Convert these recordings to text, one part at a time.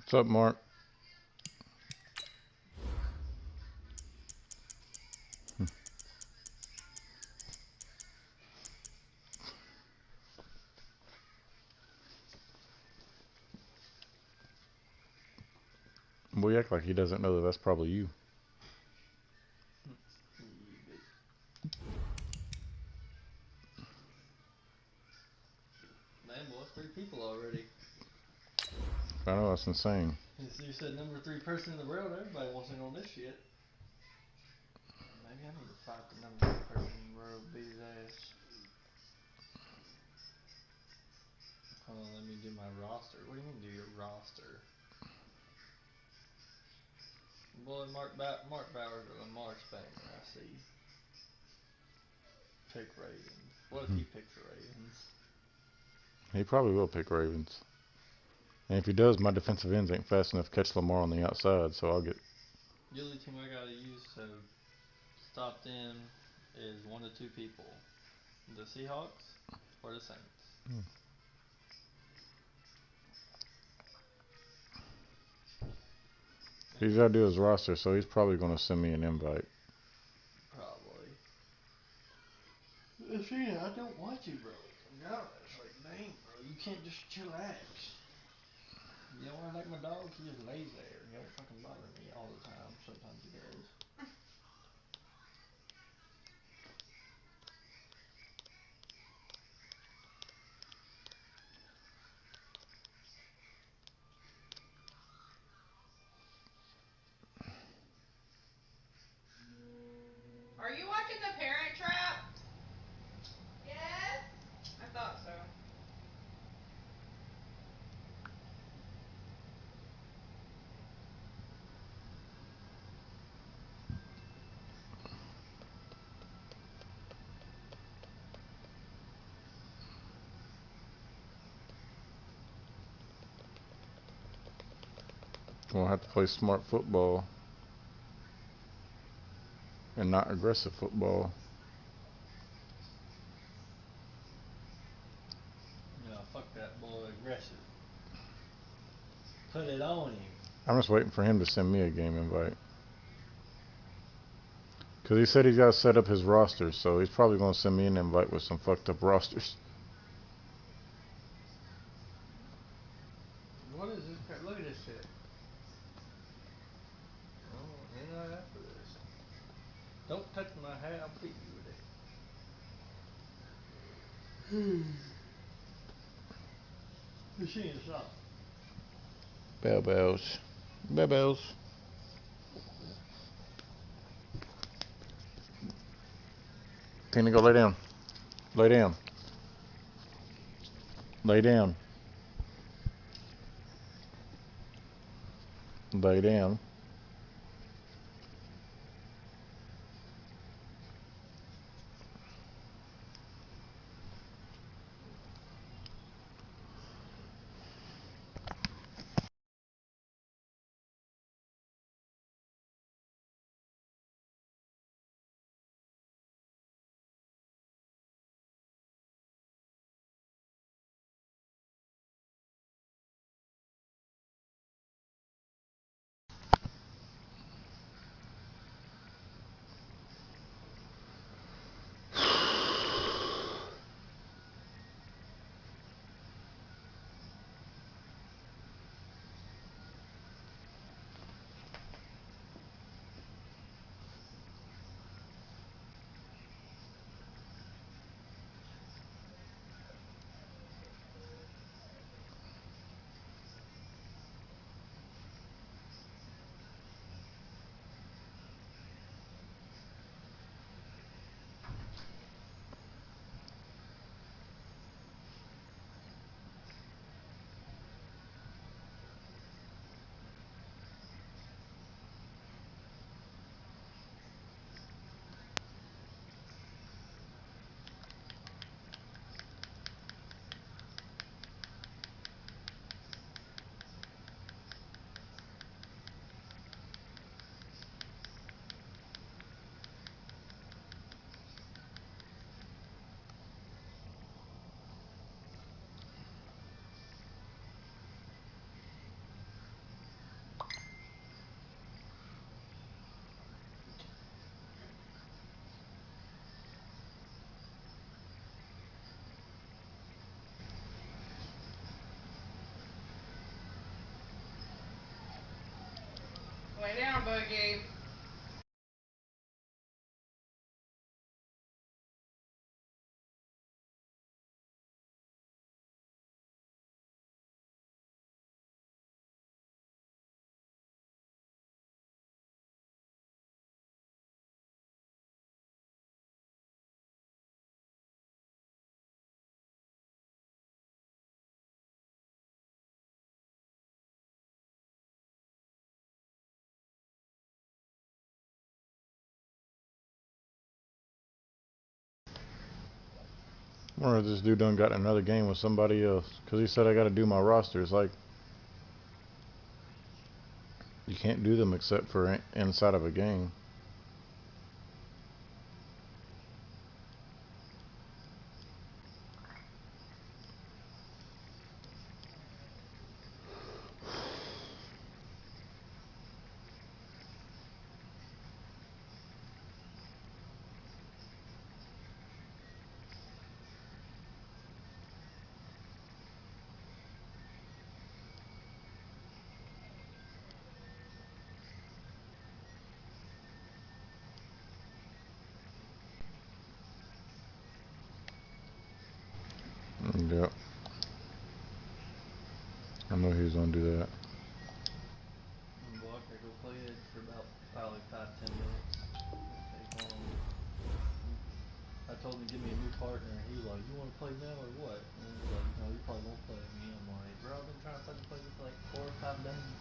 What's up, Mark? We act like he doesn't know that that's probably you. Man, boy, 3 people already. I know, that's insane. You said number 3 person in the world. Everybody wants in on this shit. Maybe I need to fight the number 1 person in the world, beat his ass. Hold on, let me do my roster. What do you mean do your roster? Boy, Mark Bowers or Lamar Spangler, I see. Pick Ravens. What if he picks the Ravens? He probably will pick Ravens. And if he does, my defensive ends ain't fast enough to catch Lamar on the outside, so I'll get... The only team I gotta use to stop them is 1 to 2 people. The Seahawks or the Saints. He's got to do his roster, so he's probably going to send me an invite. Probably. See, I don't want you, bro. No, it's like, dang, bro, you can't just chillax. You don't want to like my dog? He just lays there. He don't fucking bother me all the time. Sometimes he does. Are you watching The Parent Trap? Yes. I thought so. We'll have to play smart football and not aggressive football. No, fuck that boy. Aggressive. Put it on him. I'm just waiting for him to send me a game invite. Because he said he's got to set up his roster, so he's probably going to send me an invite with some fucked up rosters. What is this crap? Look at this shit. Oh, you're not after this. Don't touch my hat. I'll beat you with it. Machine shop. Bell bells. Bell bells. Tina, go lay down. Lay down. Lay down. Lay down. Lay down, Boogie. Or this dude done got another game with somebody else. Because he said I got to do my roster. It's like, you can't do them except for inside of a game. Yep. I know he was going to do that. Walker go play it for about probably 5-10 minutes. Take long. I told him to give me a new partner. He was like, "You want to play now or what?" And he's like, "No, you probably won't play with me." I'm like, "Bro, I've been trying to fucking play you for like 4 or 5 days."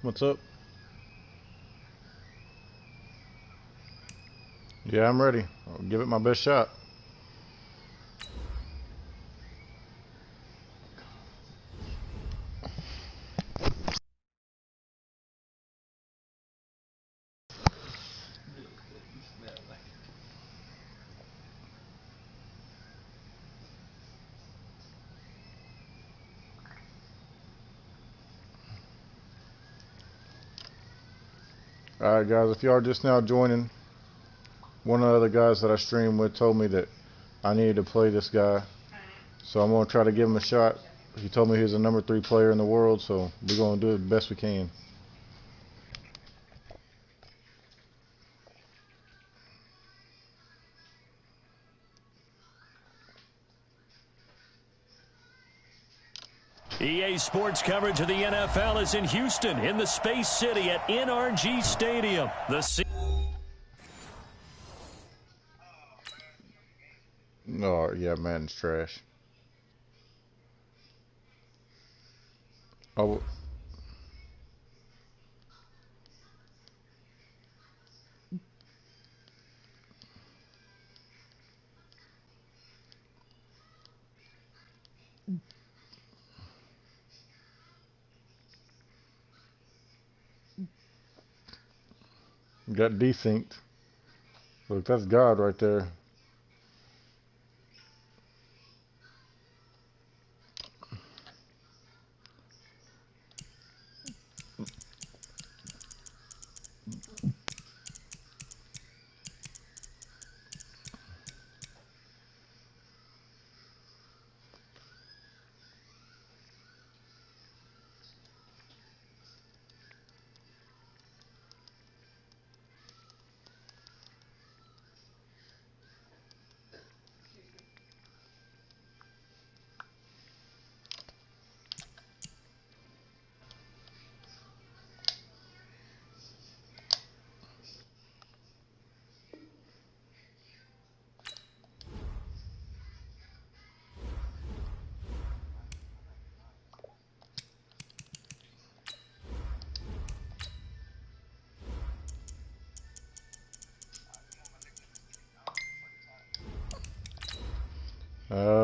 What's up? Yeah, I'm ready. I'll give it my best shot. You smell like it. Alright, guys, if y'all are just now joining, one of the other guys that I stream with told me that I needed to play this guy. So I'm going to try to give him a shot. He told me he was the number 3 player in the world, so we're going to do it the best we can. EA Sports coverage of the NFL is in Houston, in the Space City at NRG Stadium. Oh, yeah, Madden's trash. Oh, got desynced. Look, that's God right there.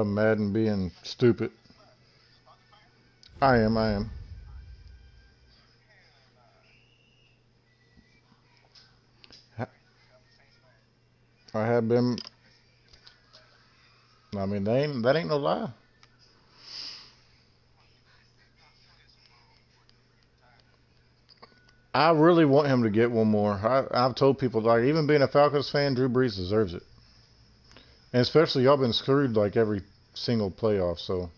Madden being stupid. I am. I have been. I mean, that ain't no lie. I really want him to get one more. I've told people, like, even being a Falcons fan, Drew Brees deserves it. And especially y'all been screwed like every single playoff, so.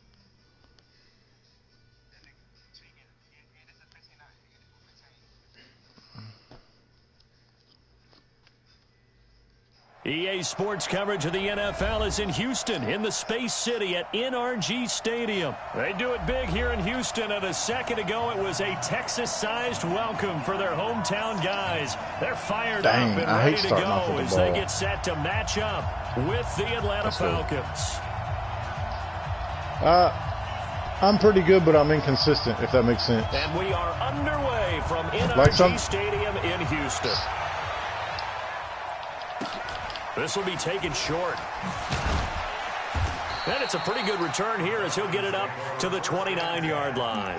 EA Sports coverage of the NFL is in Houston, in the Space City at NRG Stadium. They do it big here in Houston, and a second ago it was a Texas-sized welcome for their hometown guys. They're fired up and ready to go as they get set to match up with the Atlanta Falcons. I'm pretty good, but I'm inconsistent, if that makes sense. And we are underway from NRG Stadium in Houston. This will be taken short. And it's a pretty good return here as he'll get it up to the 29-yard line.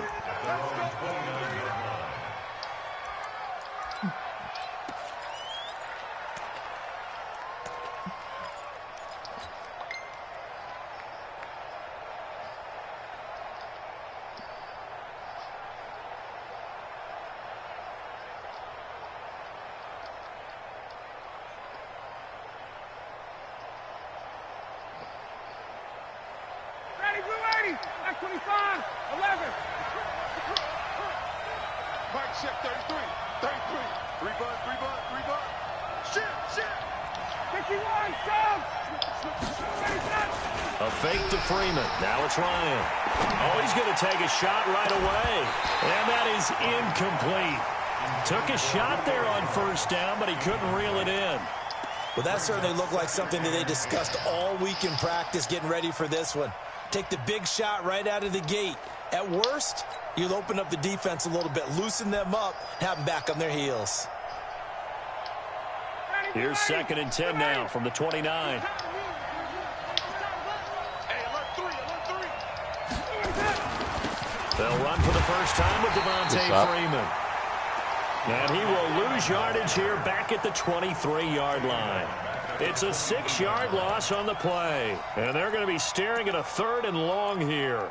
A fake to Freeman. Now it's Ryan. Oh, he's going to take a shot right away. And that is incomplete. Took a shot there on first down, but he couldn't reel it in. Well, that certainly looked like something that they discussed all week in practice getting ready for this one. Take the big shot right out of the gate. At worst, you'll open up the defense a little bit, loosen them up, have them back on their heels. Here's 2nd and 10 now from the 29. They'll run for the first time with Devontae Freeman. And he will lose yardage here back at the 23-yard line. It's a 6-yard loss on the play. And they're going to be staring at a 3rd and long here.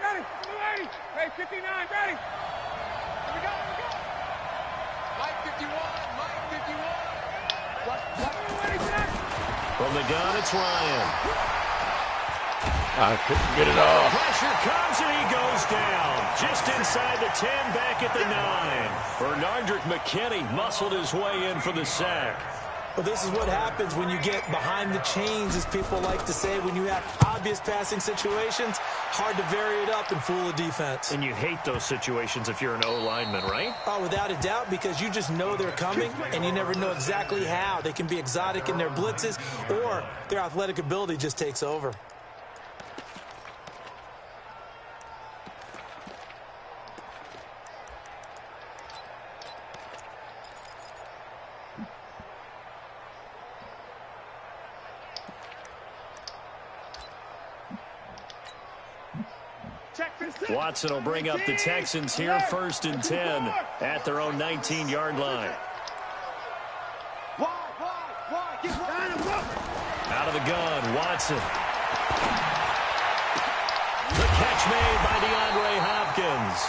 Ready, 59, ready. Here we go, Mike 51, Mike 51. From the gun, it's Ryan. I couldn't get it off. Pressure comes and he goes down. Just inside the 10, back at the 9. Bernardrick McKinney muscled his way in for the sack. Well, this is what happens when you get behind the chains, as people like to say. When you have obvious passing situations, hard to vary it up and fool a defense. And you hate those situations if you're an O-lineman, right? Oh, without a doubt, because you just know they're coming, and you never know exactly how. They can be exotic in their blitzes, or their athletic ability just takes over. Watson will bring up the Texans here, 1st and 10 at their own 19-yard line. Out of the gun, Watson. The catch made by DeAndre Hopkins.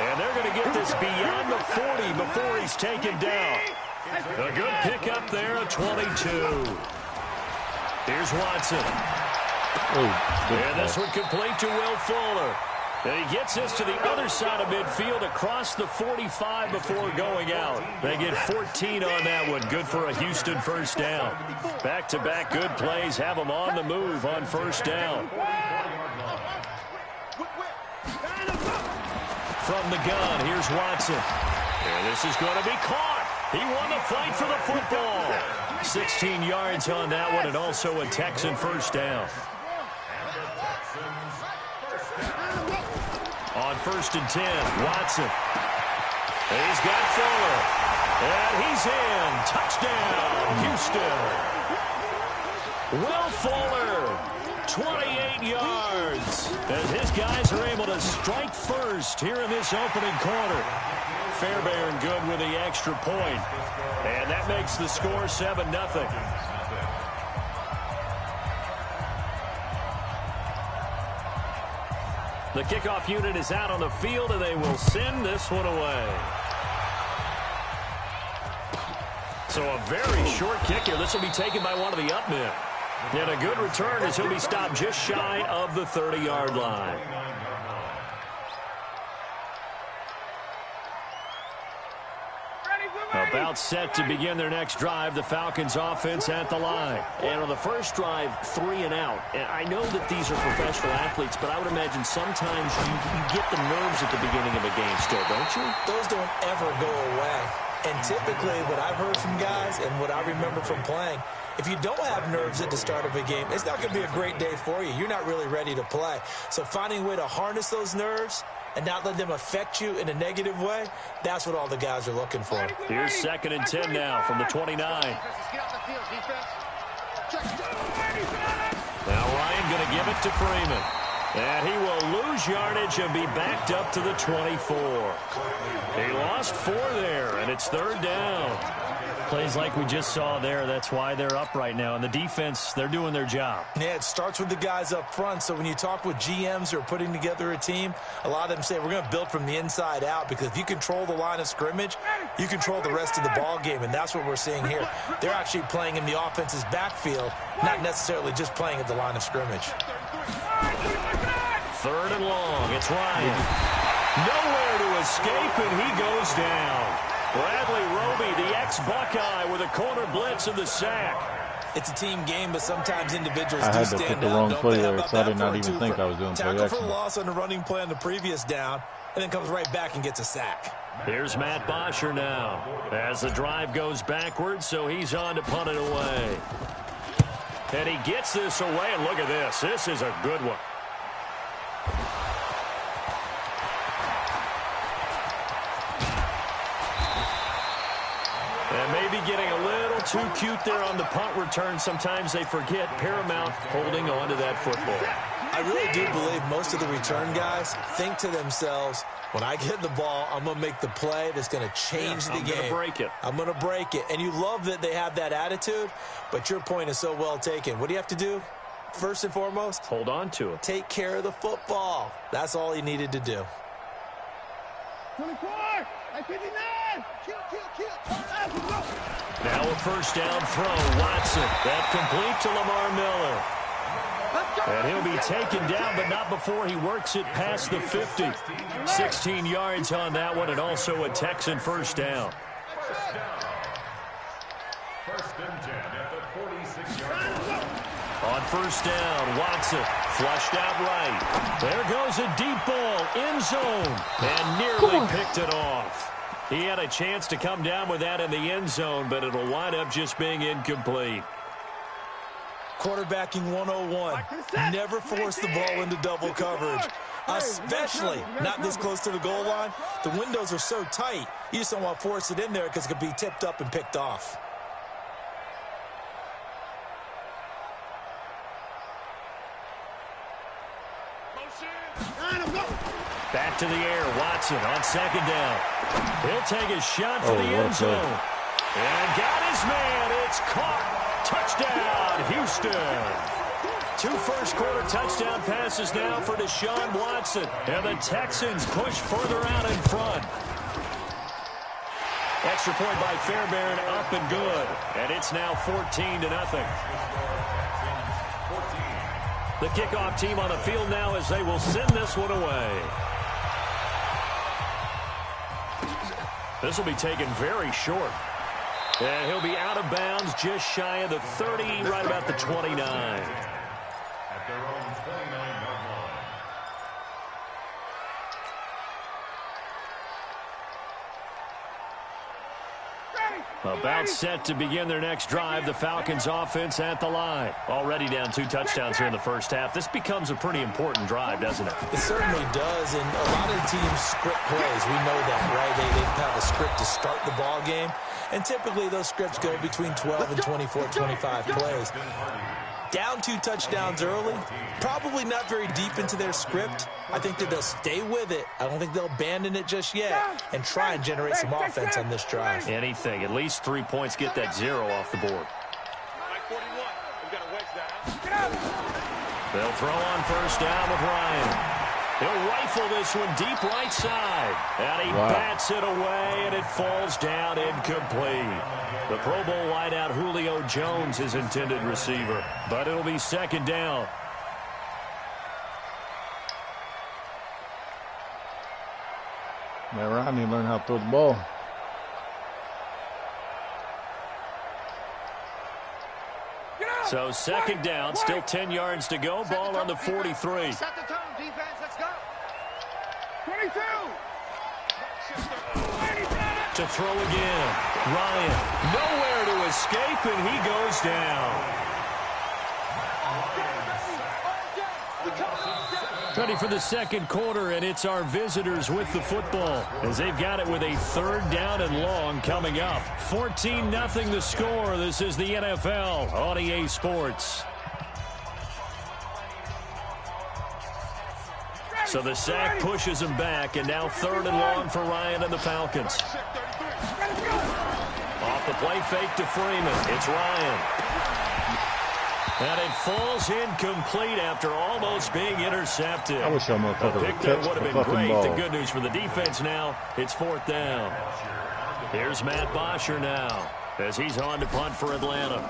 And they're going to get this beyond the 40 before he's taken down. A good pickup there, a 22. Here's Watson. And this one complete to Will Fuller. And he gets this to the other side of midfield across the 45 before going out. They get 14 on that one. Good for a Houston first down. Back-to-back good plays have them on the move on first down. From the gun, here's Watson. And this is going to be caught. He won the fight for the football. 16 yards on that one, and also a Texan first down. On 1st and 10, Watson. He's got Fuller. And he's in. Touchdown, Houston. Will Fuller, 28 yards. As his guys are able to strike first here in this opening quarter. Fairbairn good with the extra point. And that makes the score 7-0. The kickoff unit is out on the field, and they will send this one away. So a very short kick here. This will be taken by one of the up men. And a good return as he'll be stopped just shy of the 30-yard line. About set to begin their next drive, the Falcons offense at the line. And on the first drive, 3 and out. And I know that these are professional athletes, but I would imagine sometimes you get the nerves at the beginning of a game still, don't you? Those don't ever go away. And typically what I've heard from guys and what I remember from playing, if you don't have nerves at the start of a game, it's not going to be a great day for you. You're not really ready to play. So finding a way to harness those nerves and not let them affect you in a negative way, that's what all the guys are looking for. Here's 2nd and 10 now from the 29. Now Ryan going to give it to Freeman. And he will lose yardage and be backed up to the 24. He lost 4 there, and it's 3rd down. Plays like we just saw there, that's why they're up right now. And the defense, they're doing their job. Yeah, it starts with the guys up front. So when you talk with GMs who are putting together a team, a lot of them say we're going to build from the inside out, because if you control the line of scrimmage, you control the rest of the ball game, and that's what we're seeing here. They're actually playing in the offense's backfield, not necessarily just playing at the line of scrimmage. 3rd and long. It's Ryan. Nowhere to escape, and he goes down. Bradley Roby, the ex-Buckeye, with a corner blitz and the sack. It's a team game, but sometimes individuals I do had to stand put the out. wrong Don't play they? How there, about so I that did not for a even twofer? think I was doing play Tackle for action. loss on the running play on the previous down, and then comes right back and gets a sack. Here's Matt Bosher now as the drive goes backwards, so he's on to punt it away. And he gets this away, and look at this. This is a good one. And maybe getting a little too cute there on the punt return. Sometimes they forget paramount holding on to that football. I really do believe most of the return guys think to themselves, when I get the ball, I'm going to make the play that's going to change the game. I'm going to break it. I'm going to break it. And you love that they have that attitude, but your point is so well taken. What do you have to do? First and foremost, hold on to it. Take care of the football. That's all he needed to do. 24, 59, kill. Now a first down throw. Watson. That complete to Lamar Miller. And he'll be taken down, but not before he works it past the 50. 16 yards on that one, and also a Texan first down. First and 10 at the 46-yard line. On first down, Watson flushed out right. There goes a deep ball, end zone, and nearly picked it off. He had a chance to come down with that in the end zone, but it'll wind up just being incomplete. Quarterbacking 101. Never force the ball into double coverage, especially not this close to the goal line. The windows are so tight, you just don't want to force it in there because it could be tipped up and picked off. Back to the air, Watson on second down. He'll take a shot for the end zone. And got his man. It's caught. Touchdown, Houston. 2 first-quarter touchdown passes now for Deshaun Watson. And the Texans push further out in front. Extra point by Fairbairn, up and good. And it's now 14-0. The kickoff team on the field now as they will send this one away. This will be taken very short. And he'll be out of bounds just shy of the 30, right about the 29. At their own 29-yard line. About set to begin their next drive, the Falcons offense at the line. Already down 2 touchdowns here in the first half. This becomes a pretty important drive, doesn't it? It certainly does, and a lot of the teams script plays. We know that, right? They have a script to start the ball game, and typically those scripts go between 12 and 24, 25 plays. Down 2 touchdowns early, probably not very deep into their script. I think that they'll stay with it. I don't think they'll abandon it just yet and try and generate some offense on this drive. Anything. At least 3 points, get that 0 off the board. They'll throw on first down with Ryan. He'll rifle this one deep right side. And he bats it away, and it falls down incomplete. The Pro Bowl wideout Julio Jones, his intended receiver. But it'll be second down. Man, Ryan need to learn how to throw the ball. So second down, still 10 yards to go. Ball on the 43. Set the tone, defense. Let's go. 22. To throw again. Ryan, nowhere to escape, and he goes down. Ready for the second quarter, and it's our visitors with the football as they've got it with a third down and long coming up. 14-0 the score. This is the NFL on EA Sports. So the sack pushes him back, and now third and long for Ryan and the Falcons. Off the play fake to Freeman. It's Ryan. And it falls incomplete after almost being intercepted. I wish I would have pick there would have been great. The good news for the defense now, it's fourth down. Here's Matt Bosher now as he's on to punt for Atlanta.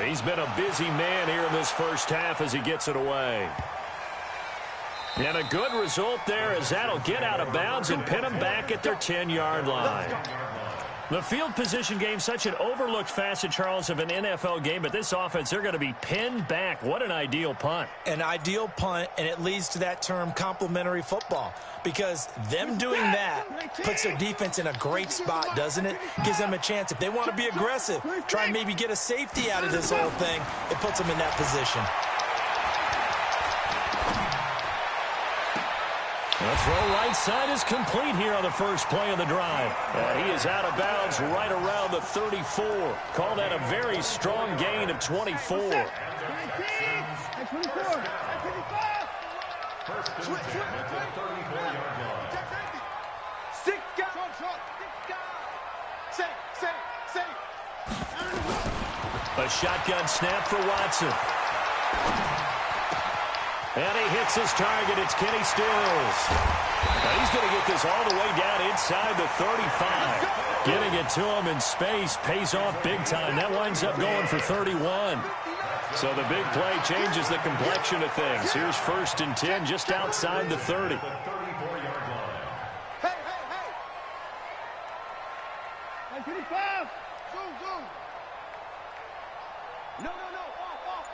He's been a busy man here in this first half as he gets it away. And a good result there as that'll get out of bounds and pin them back at their 10-yard line. The field position game, such an overlooked facet, Charles, of an NFL game, but this offense, they're going to be pinned back. What an ideal punt. An ideal punt, and it leads to that term complementary football, because them doing that puts their defense in a great spot, doesn't it? Gives them a chance. If they want to be aggressive, try and maybe get a safety out of this whole thing, it puts them in that position. The throw right side is complete here on the first play of the drive. And he is out of bounds right around the 34. Call that a very strong gain of 24. 19, 24, 25. Switch. 34-yard line. 6 guys. Safe. A shotgun snap for Watson. And he hits his target. It's Kenny Stills. Now he's going to get this all the way down inside the 35. Getting it to him in space pays off big time. That winds up going for 31. So the big play changes the complexion of things. Here's first and 10 just outside the 30. Hey. 25. Go. No.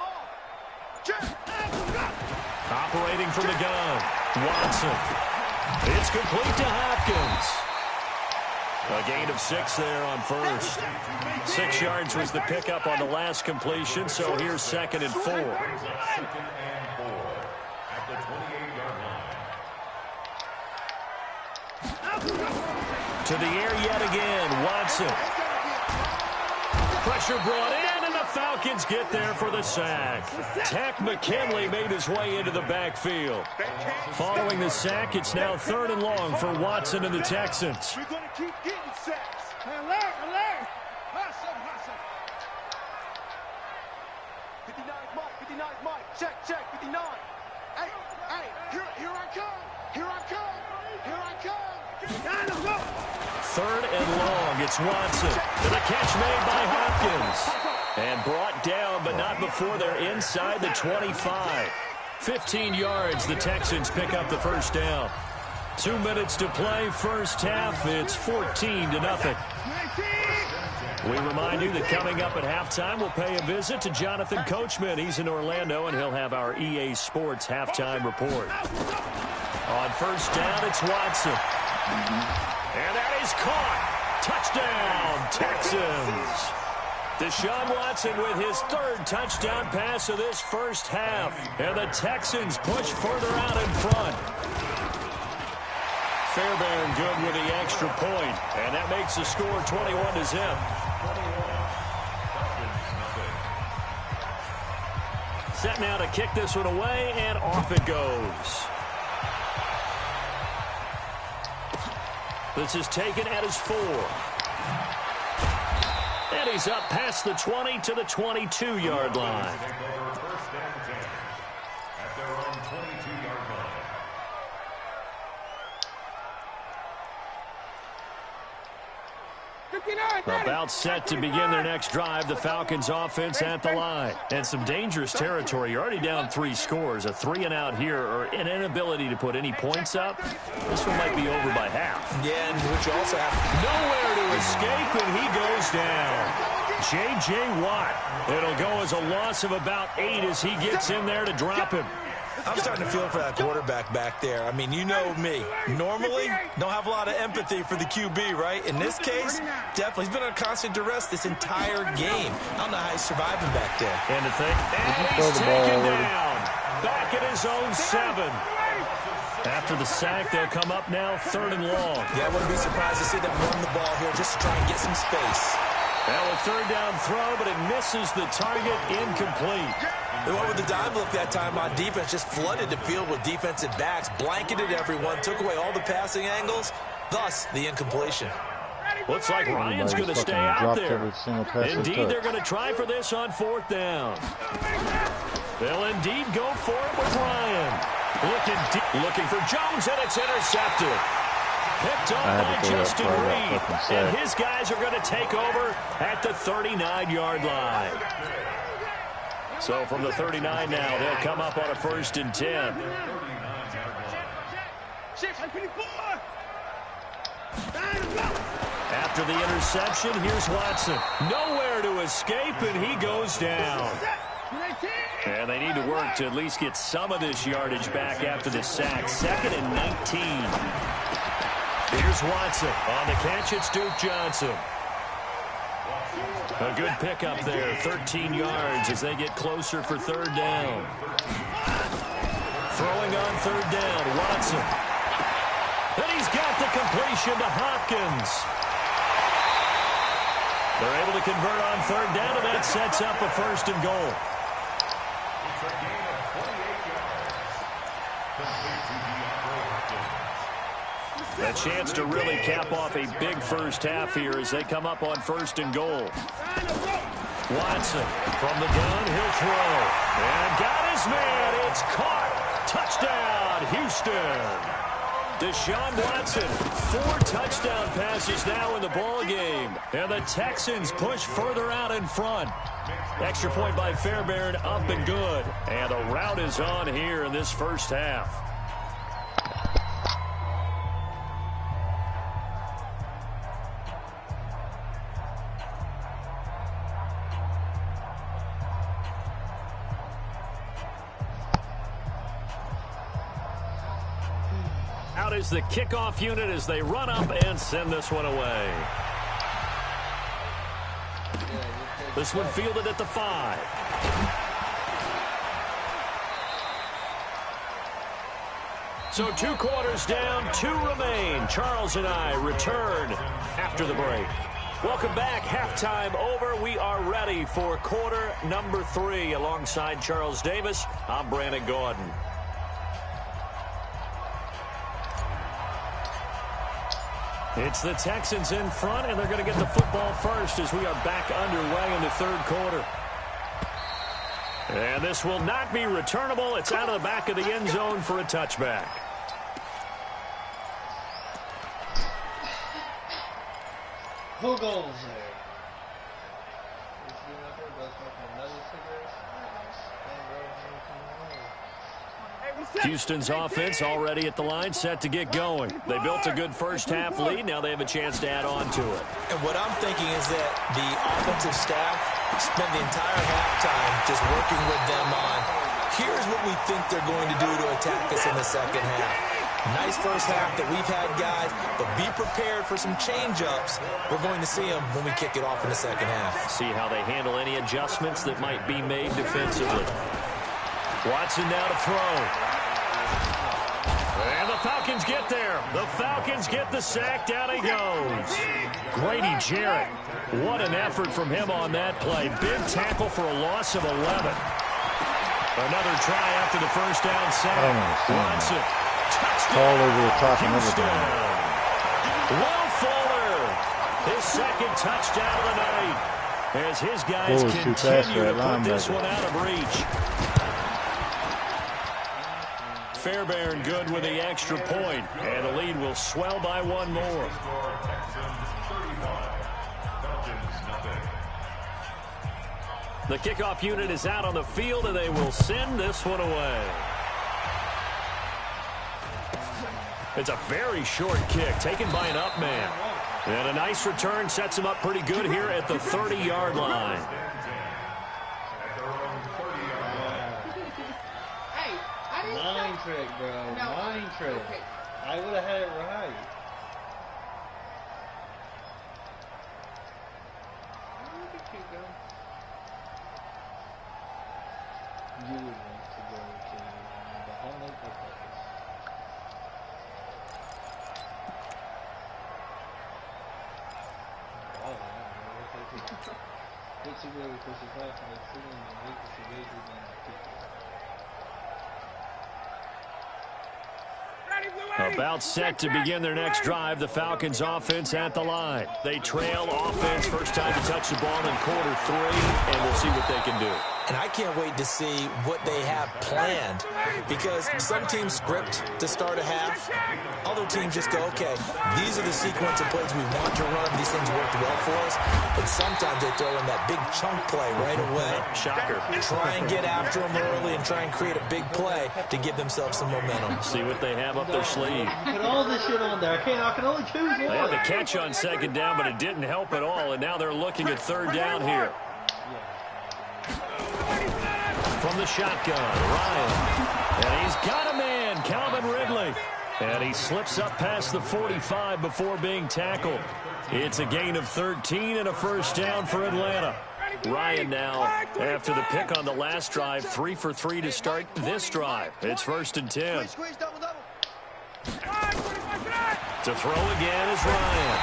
Off. Check. Operating from the gun, Watson. It's complete to Hopkins. A gain of 6 there on first. 6 yards was the pickup on the last completion, so here's second and 4. Second and 4 at the 28-yard line. To the air yet again, Watson. Pressure brought in, and the Falcons get there for the sack. Tack McKinley made his way into the backfield. Following the sack, it's now third and long for Watson and the Texans. We're going to keep getting sacks. Alert. Hustle. 59 Mike. Check. 59. Hey, here I come. Third and long, it's Watson. And a catch made by Hopkins. And brought down, but not before they're inside the 25. 15 yards, the Texans pick up the first down. 2 minutes to play, first half. It's 14-0. We remind you that coming up at halftime, we'll pay a visit to Jonathan Coachman. He's in Orlando, and he'll have our EA Sports halftime report. On first down, it's Watson. And that is caught. Touchdown, Texans. Deshaun Watson with his third touchdown pass of this first half. And the Texans push further out in front. Fairbairn good with the extra point. And that makes the score 21-0. set now to kick this one away, and off it goes. This is taken at his 4. And he's up past the 20 to the 22-yard line. First and 10 at their own 22-yard line. About set to begin their next drive. The Falcons offense at the line. And some dangerous territory. You're already down 3 scores. A 3-and-out here, or an inability to put any points up. This one might be over by half. Yeah, and which also have nowhere to escape, and he goes down. J.J. Watt. It'll go as a loss of about 8 as he gets in there to drop him. I'm starting to feel for that quarterback back there. I mean, you know me. Normally, don't have a lot of empathy for the QB, right? In this case, definitely. He's been under constant duress this entire game. I don't know how he's surviving back there. And to think, he's taken down. Back at his own 7. After the sack, they'll come up now 3rd and long. Yeah, I wouldn't be surprised to see them run the ball here just to try and get some space. Now a 3rd down throw, but it misses the target, incomplete. They went with the dime look that time on defense, just flooded the field with defensive backs, blanketed everyone, took away all the passing angles, thus the incompletion. Looks like Ryan's going to stay out there. Indeed, they're going to try for this on 4th down. They'll indeed go for it with Ryan. Looking for Jones, and it's intercepted. Picked up by Justin Reed. And his guys are going to take over at the 39-yard line. So from the 39 now, they'll come up on a 1st and 10. After the interception, here's Watson. Nowhere to escape, and he goes down. And they need to work to at least get some of this yardage back after the sack. 2nd and 19. Here's Watson. On the catch, it's Duke Johnson. A good pickup there, 13 yards as they get closer for 3rd down. Throwing on 3rd down, Watson. And he's got the completion to Hopkins. They're able to convert on 3rd down, and that sets up a 1st and goal. It's a gain of 28 yards. Complete to DeAndre Hopkins. A chance to really cap off a big first half here as they come up on 1st and goal. Watson from the gun, he'll throw. And got his man. It's caught. Touchdown, Houston. Deshaun Watson, 4 touchdown passes now in the ball game. And the Texans push further out in front. Extra point by Fairbairn, up and good. And the rout is on here in this first half. Out is the kickoff unit as they run up and send this one away. This one fielded at the 5. So 2 quarters down, 2 remain. Charles and I return after the break. Welcome back. Halftime over. We are ready for quarter number 3. Alongside Charles Davis, I'm Brandon Gordon. It's the Texans in front, and they're going to get the football first as we are back underway in the 3rd quarter. And this will not be returnable. It's out of the back of the end zone for a touchback. Who goes there? Houston's offense already at the line, set to get going. They built a good first half lead. Now they have a chance to add on to it. And what I'm thinking is that the offensive staff spent the entire halftime just working with them on, here's what we think they're going to do to attack us in the second half. Nice first half that we've had, guys, but be prepared for some change-ups. We're going to see them when we kick it off in the second half. See how they handle any adjustments that might be made defensively. Watson now to throw. And the Falcons get there. The Falcons get the sack. Down he goes. Grady Jarrett. What an effort from him on that play. Big tackle for a loss of 11. Another try after the first down sack. Watson. Touchdown. All over the top and everything. Will Fuller. His second touchdown of the night. As his guys continue to put this one out of reach. Fairbairn good with the extra point, and the lead will swell by one more. The kickoff unit is out on the field, and they will send this one away. It's a very short kick taken by an up man. And a nice return sets him up pretty good here at the 30-yard line. Mind trick, bro. No. Mind trick. Okay. I would have had it right. Look at you go. You would want to go to the Holland Buckeyes. What's the really pushes off and it's sitting and make the surveyors on the people. About set to begin their next drive. The Falcons offense at the line. They trail offense first time to touch the ball in quarter 3, and we'll see what they can do. And I can't wait to see what they have planned, because some teams script to start a half. Other teams just go, okay, these are the sequence of plays we want to run. These things worked well for us. But sometimes they throw in that big chunk play right away. Shocker. Try and get after them early and try and create a big play to give themselves some momentum. See what they have up their sleeve. You put all this shit on there. I can only choose one. They had the catch on second down, but it didn't help at all, and now they're looking at third down here. From the shotgun, Ryan. And he's got a man, Calvin Ridley. And he slips up past the 45 before being tackled. It's a gain of 13 and a first down for Atlanta. Ryan now, after the pick on the last drive, 3 for 3 to start this drive. It's 1st and 10. To throw again is Ryan.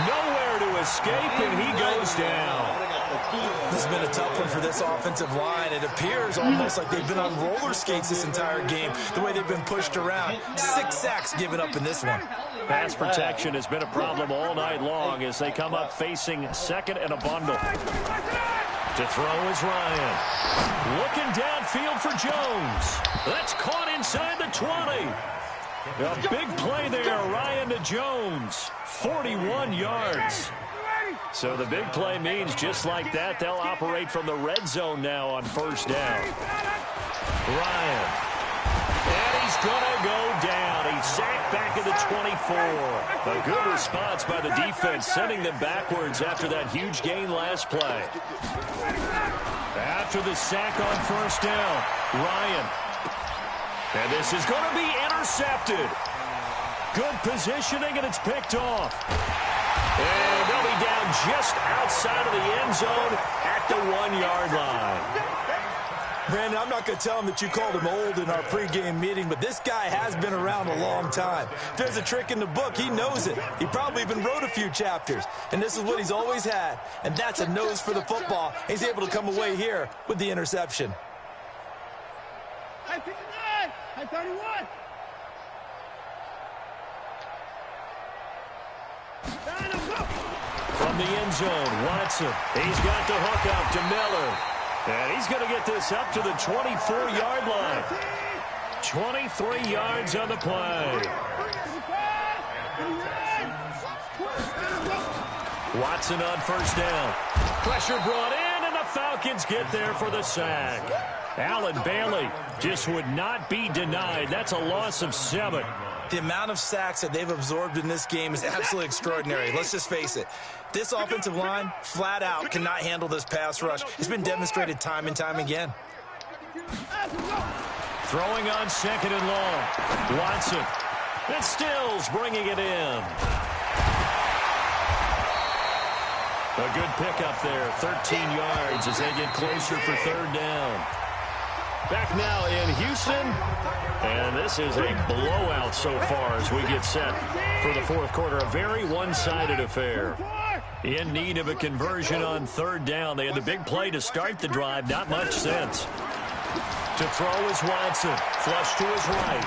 Nowhere to escape, and he goes down. This has been a tough one for this offensive line. It appears almost like they've been on roller skates this entire game, the way they've been pushed around. 6 sacks given up in this one. Pass protection has been a problem all night long as they come up facing second and a bundle. To throw is Ryan. Looking downfield for Jones. That's caught inside the 20. A big play there, Ryan to Jones. 41 yards. So the big play means just like that, they'll operate from the red zone now on first down. Ryan. And he's going to go down. He's sacked back at the 24. A good response by the defense, sending them backwards after that huge gain last play. After the sack on first down, Ryan. And this is going to be intercepted. Good positioning, and it's picked off. And they'll be down just outside of the end zone at the 1-yard line. Brandon, I'm not going to tell him that you called him old in our pregame meeting, but this guy has been around a long time. If there's a trick in the book, he knows it. He probably even wrote a few chapters. And this is what he's always had. And that's a nose for the football. He's able to come away here with the interception. High 59! High 31! From the end zone, Watson. He's got the hook up to Miller. And he's going to get this up to the 24-yard line. 23 yards on the play. Watson on first down. Pressure brought in, and the Falcons get there for the sack. Allen Bailey just would not be denied. That's a loss of 7. The amount of sacks that they've absorbed in this game is absolutely extraordinary. Let's just face it. This offensive line, flat out, cannot handle this pass rush. It's been demonstrated time and time again. Throwing on second and long. Watson. And Stills bringing it in. A good pickup there. 13 yards as they get closer for third down. Back now in Houston. And this is a blowout so far as we get set for the fourth quarter. A very one-sided affair. In need of a conversion on third down. They had the big play to start the drive. Not much sense. To throw is Watson. Flush to his right.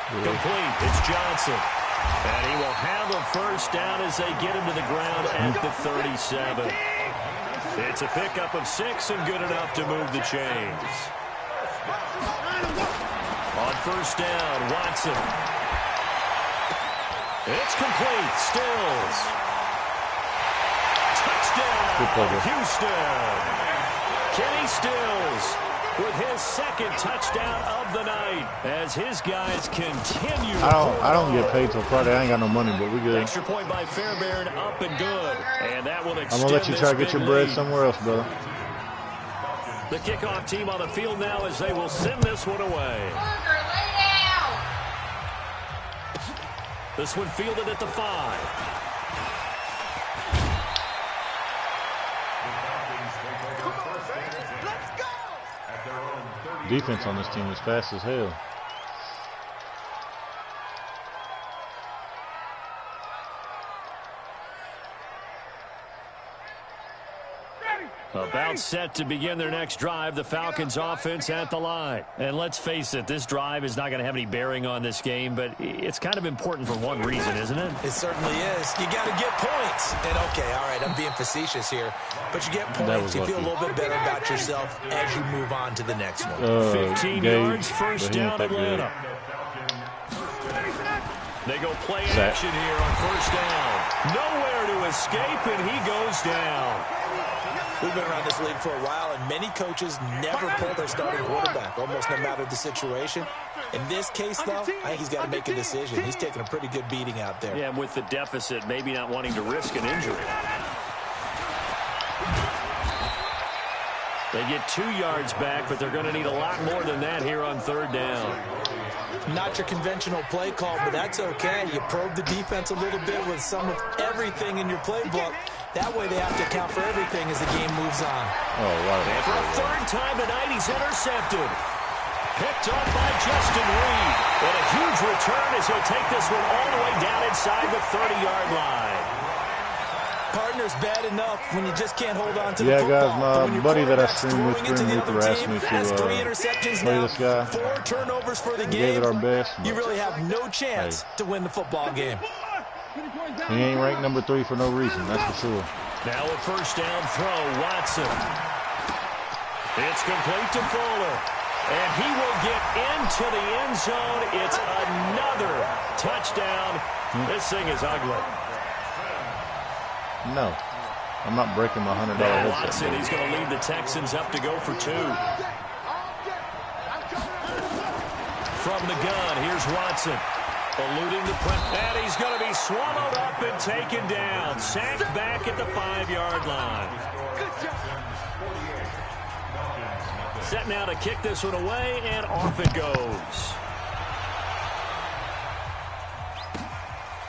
Complete. It's Johnson. And he will have a first down as they get him to the ground at the 37. It's a pickup of 6 and good enough to move the chains. On first down, Watson. It's complete. Stills. Touchdown, Houston. Kenny Stills with his second touchdown of the night as his guys continue. I don't get paid till Friday. I ain't got no money, but we good. Extra point by Fairbairn, up and good. And that will extend. I'm gonna let you try to get your bread somewhere else, brother. The kickoff team on the field now as they will send this one away. Burger, lay down. This one fielded at the 5. Defense on this team is fast as hell. About set to begin their next drive, the Falcons offense at the line. And let's face it, this drive is not going to have any bearing on this game, but it's kind of important for one reason, isn't it? It certainly is. You got to get points. And okay, all right, I'm being facetious here, but you get points. You feel a little bit better about yourself as you move on to the next one. 15 yards, first down, Atlanta. They go play action here on first down. Nowhere to escape, and he goes down. We've been around this league for a while, and many coaches never pull their starting quarterback, almost no matter the situation. In this case, though, I think he's got to make a decision. He's taking a pretty good beating out there. Yeah, and with the deficit, maybe not wanting to risk an injury. They get 2 yards back, but they're going to need a lot more than that here on third down. Not your conventional play call, but that's okay. You probe the defense a little bit with some of everything in your playbook. That way they have to account for everything as the game moves on. Oh, wow. And for a third time tonight, he's intercepted. Picked up by Justin Reed. And a huge return as he'll take this one all the way down inside the 30-yard line. Partner's bad enough when you just can't hold on to the football. Yeah, guys, my buddy that I stream with, Luther, asked me to play this guy. 4 turnovers for the game. Gave it our best. You really have no chance to win the football game. He ain't ranked number 3 for no reason, that's for sure. Now a first down throw, Watson. It's complete to Fuller. And he will get into the end zone. It's another touchdown. This thing is ugly. No, I'm not breaking my $100 Now headset. Watson, he's going to lead the Texans up to go for 2. From the gun, here's Watson. Eluding the press. And he's going to be swallowed up and taken down. Sacked back at the 5-yard line. Set now to kick this one away, and off it goes.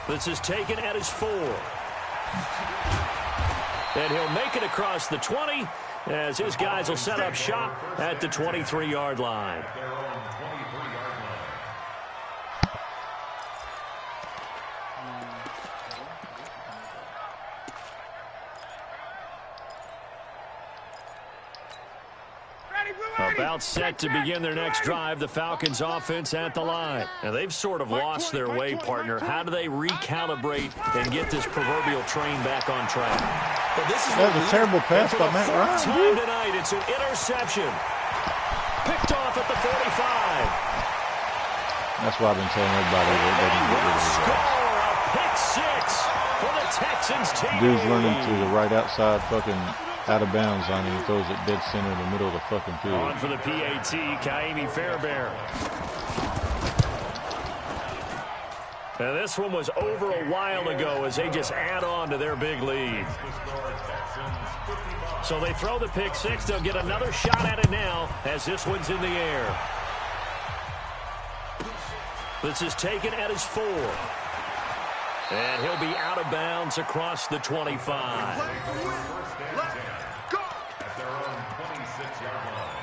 This is taken at his 4. And he'll make it across the 20 as his guys will set up shop at the 23-yard line. About set to begin their next drive, the Falcons offense at the line. Now they've sort of lost their way, partner. How do they recalibrate and get this proverbial train back on track? Well, this is that was a terrible pass by Matt Ryan. Time tonight, it's an interception. Picked off at the 45. That's why I've been telling everybody that they can get rid of it. Score a pick 6 for the Texans team. Dude's running to the right outside fucking out of bounds line, and he throws it dead center in the middle of the fucking field. On for the PAT, Kaimi Fairbairn. Now this one was over a while ago as they just add on to their big lead. So they throw the pick 6. They'll get another shot at it now as this one's in the air. This is taken at his 4. And he'll be out of bounds across the 25. At their own 26-yard line.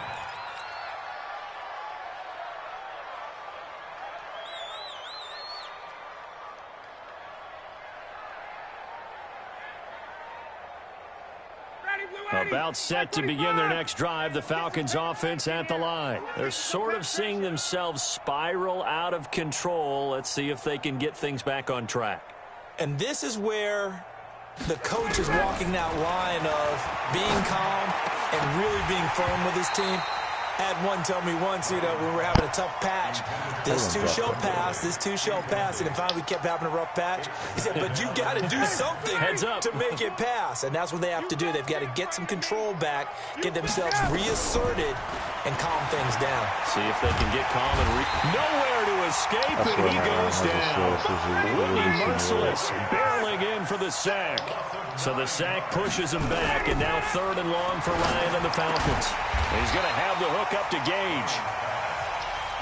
Ready, Blue About set to begin their next drive, the Falcons offense at the line. They're sort of seeing themselves spiral out of control. Let's see if they can get things back on track. And this is where the coach is walking that line of being calm and really being firm with his team. I had one tell me once, when we were having a tough patch, this too shall pass, and then finally we kept having a rough patch. He said, but you got to do something to make it pass, and that's what they have to do. They've got to get some control back, get themselves reasserted, and calm things down. See if they can get calm and nowhere to escape, and he goes down. Whitney Merciless barreling in for the sack. So the sack pushes him back, and now 3rd and long for Ryan and the Falcons. He's going to have the hook up to Gage.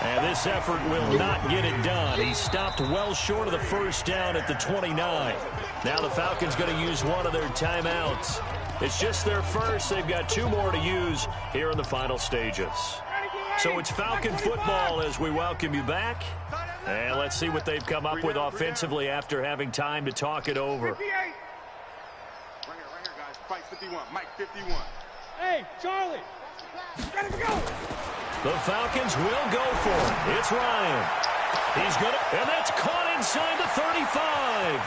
And this effort will not get it done. He stopped well short of the first down at the 29. Now the Falcons going to use one of their timeouts. It's just their first. They've got 2 more to use here in the final stages. So it's Falcon football as we welcome you back. And let's see what they've come up with offensively after having time to talk it over. Right here, guys. Fight 51. Mike 51. Hey, Charlie. Gotta go. The Falcons will go for it. It's Ryan. He's going to, and that's caught inside the 35.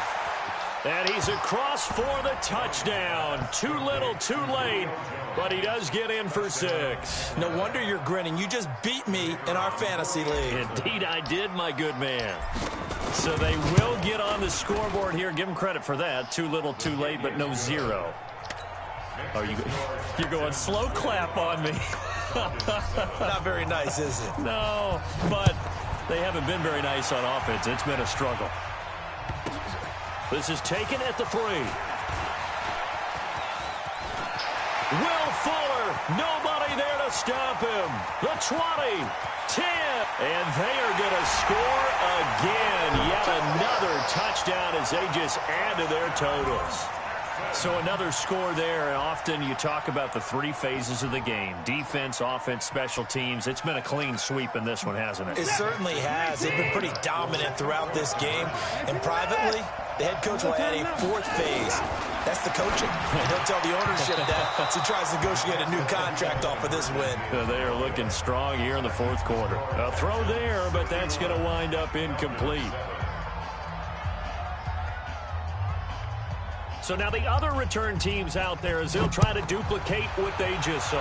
And he's across for the touchdown. Too little, too late, but he does get in for 6. No wonder you're grinning. You just beat me in our fantasy league. Indeed I did, my good man. So they will get on the scoreboard here. Give them credit for that. Too little, too late, but no 0. Oh, you're going slow clap on me. Not very nice, is it? No, but they haven't been very nice on offense. It's been a struggle. This is taken at the 3. Will Fuller, nobody there to stop him. The 20, 10, and they are going to score again. Yet another touchdown as they just add to their totals. So another score there, and often you talk about the 3 phases of the game. Defense, offense, special teams. It's been a clean sweep in this one, hasn't it? It certainly has. They've been pretty dominant throughout this game. And privately, the head coach will add a 4th phase. That's the coaching. And he'll tell the ownership that as he tries to negotiate a new contract off of this win. They are looking strong here in the 4th quarter. A throw there, but that's going to wind up incomplete. So now the other return teams out there as they'll try to duplicate what they just saw.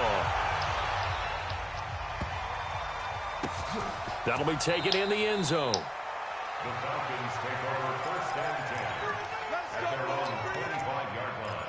That'll be taken in the end zone. The Falcons take over 1st and 10 at their own 45-yard line.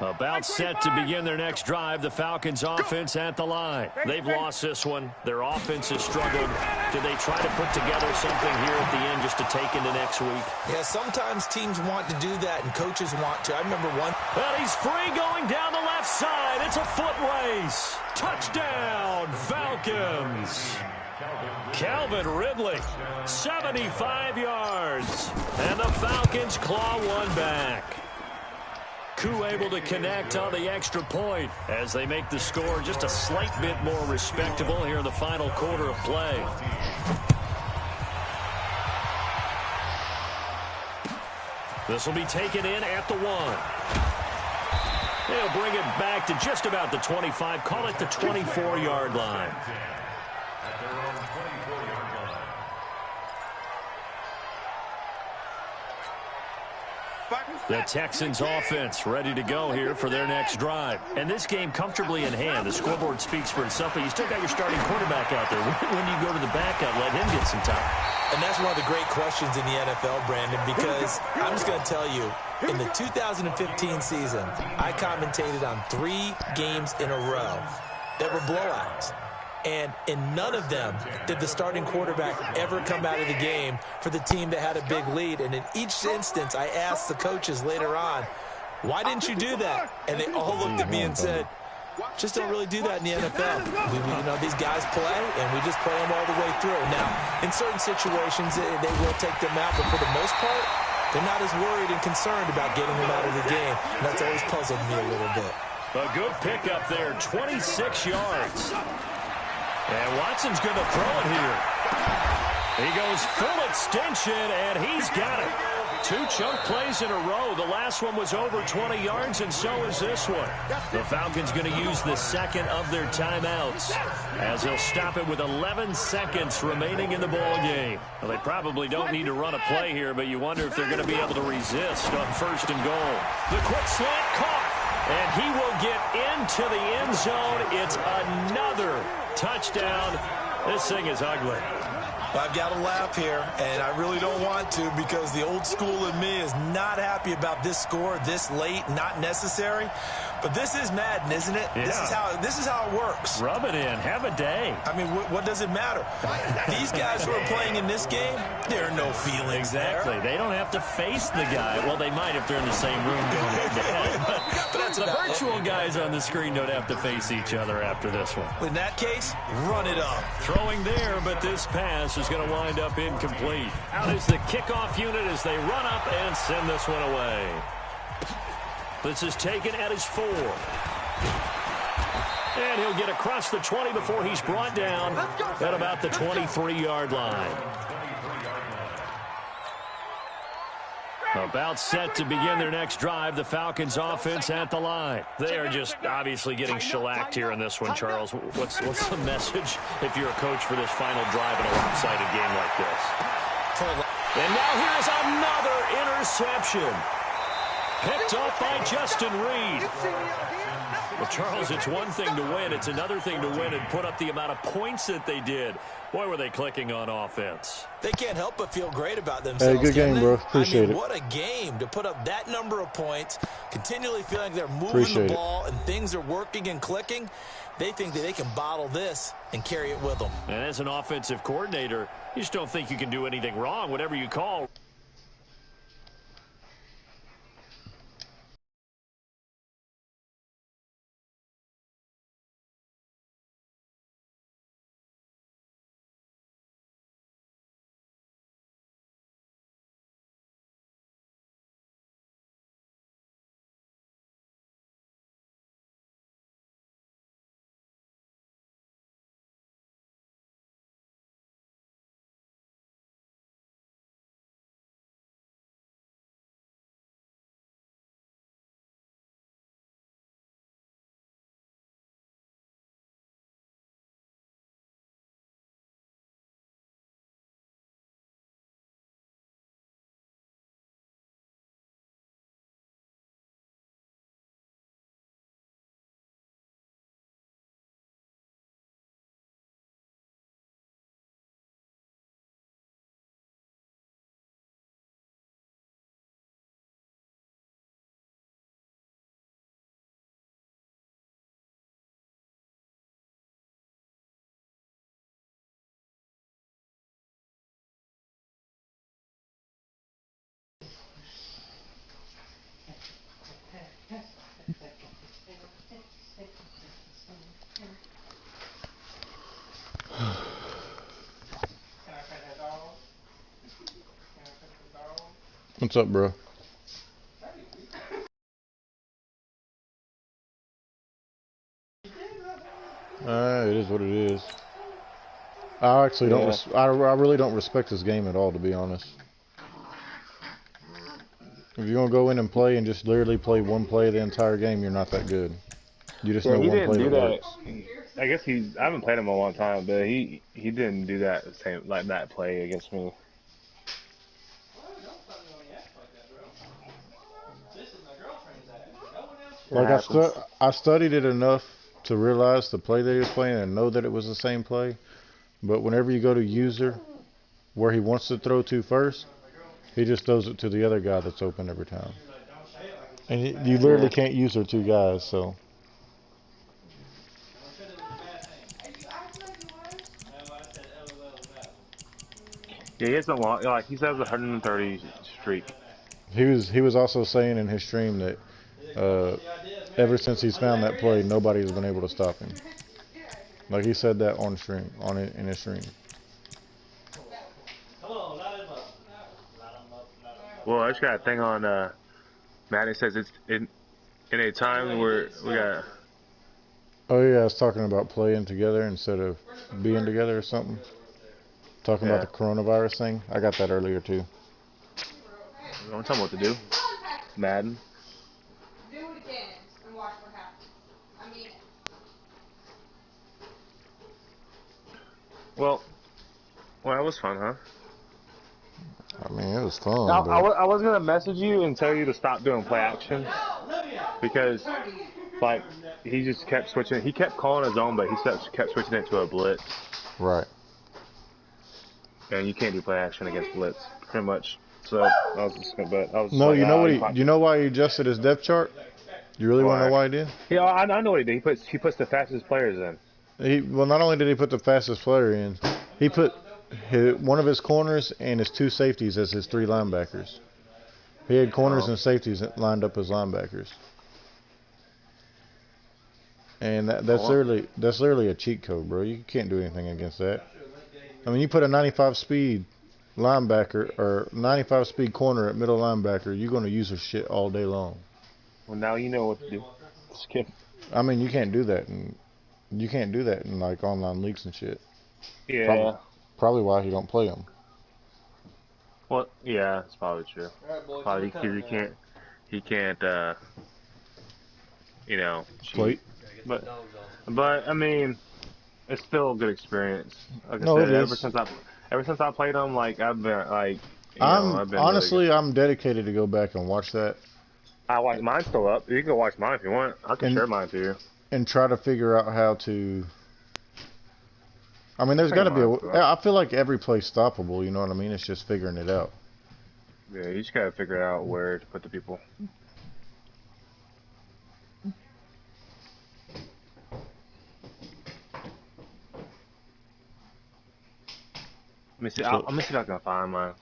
About set to begin their next drive, the Falcons offense at the line. They've lost this one. Their offense has struggled. Do they try to put together something here at the end just to take into next week? Yeah, sometimes teams want to do that and coaches want to. I remember one. And he's free going down the left side. It's a foot race. Touchdown, Falcons. Calvin Ridley, 75 yards. And the Falcons claw one back. Koo able to connect on the extra point as they make the score just a slight bit more respectable here in the final quarter of play. This will be taken in at the 1. They'll bring it back to just about the 25. Call it the 24-yard line. At their own 24-yard line. The Texans offense ready to go here for their next drive. And this game comfortably in hand. The scoreboard speaks for itself, but you still got your starting quarterback out there. When you go to the backup, let him get some time. And that's one of the great questions in the NFL, Brandon, because I'm just going to tell you, in the 2015 season, I commentated on 3 games in a row that were blowouts. And in none of them did the starting quarterback ever come out of the game for the team that had a big lead. And in each instance, I asked the coaches later on, why didn't you do that? And they all looked at me and said, just don't really do that in the NFL. You know, these guys play, and we just play them all the way through. Now, in certain situations, they will take them out, but for the most part, They're not as worried and concerned about getting him out of the game, and that's always puzzled me a little bit. A good pickup there, 26 yards. And Watson's going to throw it here. He goes full extension, and he's got it. 2 chunk plays in a row. The last one was over 20 yards, and so is this one. The Falcons going to use the second of their timeouts as they'll stop it with 11 seconds remaining in the ball game. Well, they probably don't need to run a play here, but you wonder if they're going to be able to resist on 1st and goal. The quick slant caught, and he will get into the end zone. It's another touchdown. This thing is ugly. I've got to laugh here, and I really don't want to because the old school in me is not happy about this score this late, not necessary. But this is Madden, isn't it? Yeah. This is how it works. Rub it in. Have a day. I mean, what does it matter? These guys who are playing in this game, there are no feelings Exactly. there. They don't have to face the guy. Well, they might if they're in the same room going head-to-head. But that's the about virtual guys on the screen don't have to face each other after this one. In that case, run it up. Throwing there, but this pass is going to wind up incomplete. Out is the kickoff unit as they run up and send this one away. This is taken at his 4. And he'll get across the 20 before he's brought down at about the 23-yard line. About set to begin their next drive, the Falcons offense at the line. They are just obviously getting shellacked here in this one, Charles. What's the message if you're a coach for this final drive in a lopsided game like this? And now here's another interception. Picked up by Justin Reed. Well, Charles, it's one thing to win. It's another thing to win and put up the amount of points that they did. Boy, were they clicking on offense. They can't help but feel great about themselves. Hey, good game, bro. Appreciate it. What a game to put up that number of points, continually feeling like they're moving the ball and things are working and clicking. They think that they can bottle this and carry it with them. And as an offensive coordinator, you just don't think you can do anything wrong, whatever you call. What's up, bro? It is what it is. I actually don't. I really don't respect this game at all, to be honest. If you're gonna go in and play and just literally play one play the entire game, you're not that good. You just know one play that works. I guess I haven't played him a long time, but he didn't do that that play against me. Like I studied it enough to realize the play that he was playing and know that it was the same play. But whenever you go to user, where he wants to throw to first, he just throws it to the other guy that's open every time. And you literally can't user two guys, so. Yeah, he has a long, like he says, 130 streak. He was also saying in his stream that ever since he's found that play, nobody's been able to stop him. Like he said that on stream, in his stream. Well, I just got a thing on Madden. It says it's in a time where we got. Oh yeah, I was talking about playing together instead of being together or something. Talking about Yeah. the coronavirus thing. I got that earlier too. Don't tell me what to do. Madden. Do it again and watch what happens. I mean it. Well, that was fun, huh? I mean, it was fun, I was gonna message you and tell you to stop doing play action because, like, he just kept switching. He kept calling his own, but he kept switching it to a blitz. Right. And you can't do play action against blitz, pretty much. So I was just, but I was. No, like, you know what? You know why he adjusted his depth chart? You really want to know why he did? Yeah, I know what he did. He puts the fastest players in. Well, not only did he put the fastest player in, he put one of his corners and his 2 safeties as his 3 linebackers. He had corners and safeties lined up as linebackers. And that's literally a cheat code, bro. You can't do anything against that. I mean, you put a 95 speed linebacker or 95 speed corner at middle linebacker, you're going to use her shit all day long. Well, now you know what to do. Skip. I mean, you can't do that in like online leagues and shit. Yeah. Probably why he don't play them. Well, yeah, it's probably true. Alright, boys, Probably we're because coming he can't, cheat. Play. But I mean, it's still a good experience. Like I No, said, it is. ever since I played them, like I've been like, I've been honestly, really I'm dedicated to go back and watch that. I watch mine's still up. You can watch mine if you want. I can share mine to you. And try to figure out how to. I mean, there's got to be I feel like every play's stoppable. You know what I mean? It's just figuring it out. Yeah, you just gotta figure out where to put the people. Let me see. I'm gonna see if I can find mine.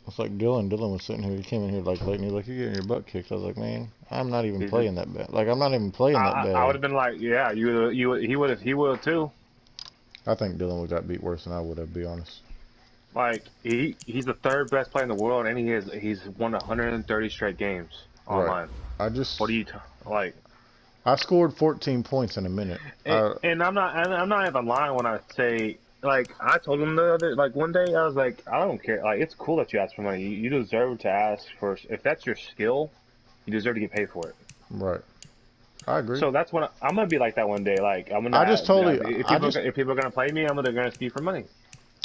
It's like Dylan. Dylan was sitting here. He came in here like late, and he was like, "You're getting your butt kicked." I was like, "Man, I'm not even playing that bad. Like, I'm not even playing that bad." I would have been like, "Yeah, he would have too." I think Dylan would got beat worse than I would have. To be honest. Like he's the 3rd best player in the world, and he's won 130 straight games online. Right. What are you like? I scored 14 points in a minute. And I'm not even lying when I say. Like, I told him one day, I was like, I don't care. Like, it's cool that you ask for money. You deserve to ask for, if that's your skill, you deserve to get paid for it. Right. I agree. So that's when I'm going to be like that one day. Like, I'm going to, if people are going to play me, they're going to speak for money.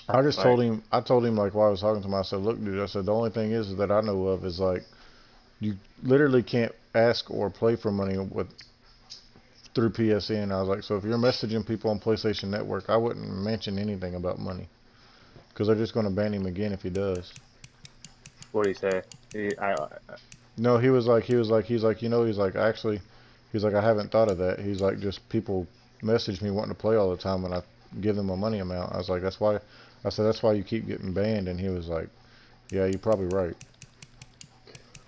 I just told him, like, while I was talking to him, I said, look, dude, I said, the only thing is that I know of is, like, you literally can't ask or play for money through PSN. I was like, so if you're messaging people on PlayStation Network, I wouldn't mention anything about money, because they're just going to ban him again if he does. What did he say? No, he's like, actually, he's like, I haven't thought of that. He's like, just people message me wanting to play all the time when I give them a money amount. I was like, that's why. I said, that's why you keep getting banned. And he was like, yeah, you're probably right.